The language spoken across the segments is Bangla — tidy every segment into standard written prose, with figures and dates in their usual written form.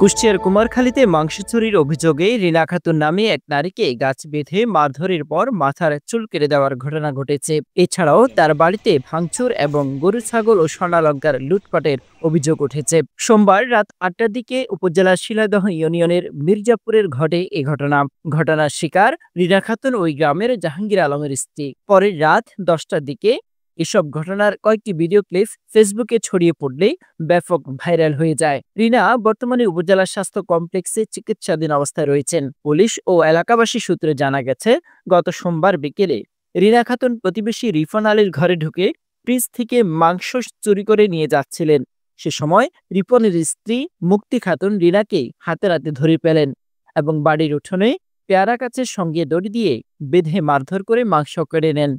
কুষ্টিয়ার কুমারখালীতে মাংস চুরির অভিযোগে রিনা খাতুন নামে এক নারীকে গাছ বেঁধে মারধরের পর মাথার চুল কেটে দেওয়ার ঘটনা ঘটেছে। এছাড়াও তার বাড়িতে ভাঙচুর এবং গরু ছাগল ও স্বর্ণালঙ্কার লুটপাটের অভিযোগ উঠেছে। সোমবার রাত ৮টার দিকে উপজেলার শিলাদহ ইউনিয়নের মির্জাপুরের ঘটে এ ঘটনার শিকার রিনা খাতুন ওই গ্রামের জাহাঙ্গীর আলমের স্ত্রী। পরে রাত ১০টার দিকে এসব ঘটনার কয়েকটি ভিডিও ক্লিপ ফেসবুকে ছড়িয়ে পড়লেই ব্যাপক ভাইরাল হয়ে যায়। রিনা বর্তমানে উপজেলা স্বাস্থ্য কমপ্লেক্সে চিকিৎসাধীন অবস্থায় রয়েছেন। পুলিশ ও এলাকাবাসী সূত্রে জানা গেছে, গত সোমবার বিকেলে রিনা খাতুন প্রতিবেশী রিফান আলীর ঘরে ঢুকে ফ্রিজ থেকে মাংস চুরি করে নিয়ে যাচ্ছিলেন। সে সময় রিপনের স্ত্রী মুক্তি খাতুন রিনাকে হাতে নাতে ধরে পেলেন এবং বাড়ির উঠোনে পেয়ারা গাছের সঙ্গে দড়ি দিয়ে বেঁধে মারধর করে মাংস কেড়ে নেন।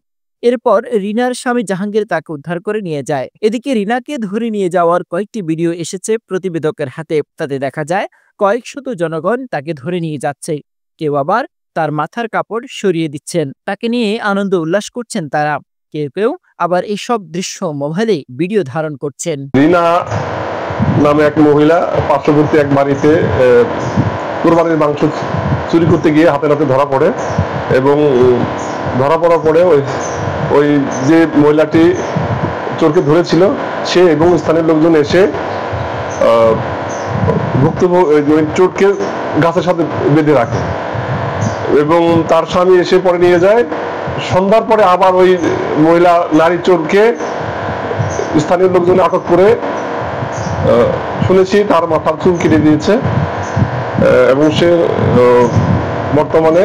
এরপর রিনার স্বামী জাহাঙ্গীর তাকে উদ্ধার করে নিয়ে যায়। এদিকে রিনাকে ধরে নিয়ে যাওয়ার কয়েকটি ভিডিও এসেছে প্রতিবেদকের হাতে। তাতে দেখা যায় কয়েক শত জনগণ তাকে ধরে নিয়ে যাচ্ছে, কেউ আবার তার মাথার কাপড় সরিয়ে দিচ্ছেন। তাকে নিয়ে আনন্দ উল্লাস করছেন তারা, কেউ কেউ আবার এইসব দৃশ্য মোবাইলে ভিডিও ধারণ করছেন। রিনা নামে এক মহিলা পার্শ্ববর্তী এক বাড়িতে কুরবানির মাংস চুরি করতে গিয়ে হাতে নাতে ধরা পড়ে এবং ধরা পড়ার পরে ওই যে মহিলাটি চোরকে ধরেছিল সে এবং স্থানীয় লোকজন এসে চোরকে গাছের সাথে বেঁধে রাখে এবং তার স্বামী এসে পরে নিয়ে যায়। সন্ধ্যার পরে আবার ওই মহিলা নারী চোরকে স্থানীয় লোকজন আটক করে শুনেছি তার মাথার চুল কেটে দিয়েছে এবং সে বর্তমানে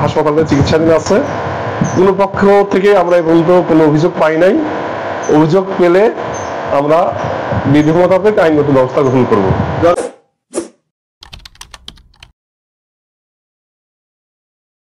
হাসপাতালে চিকিৎসাধীন আছে। কোনো পক্ষ থেকে আমরা এই পর্যন্ত কোনো অভিযোগ পাই নাই। অভিযোগ পেলে আমরা বিধি মোতাবেক আইনগত ব্যবস্থা গ্রহণ করব।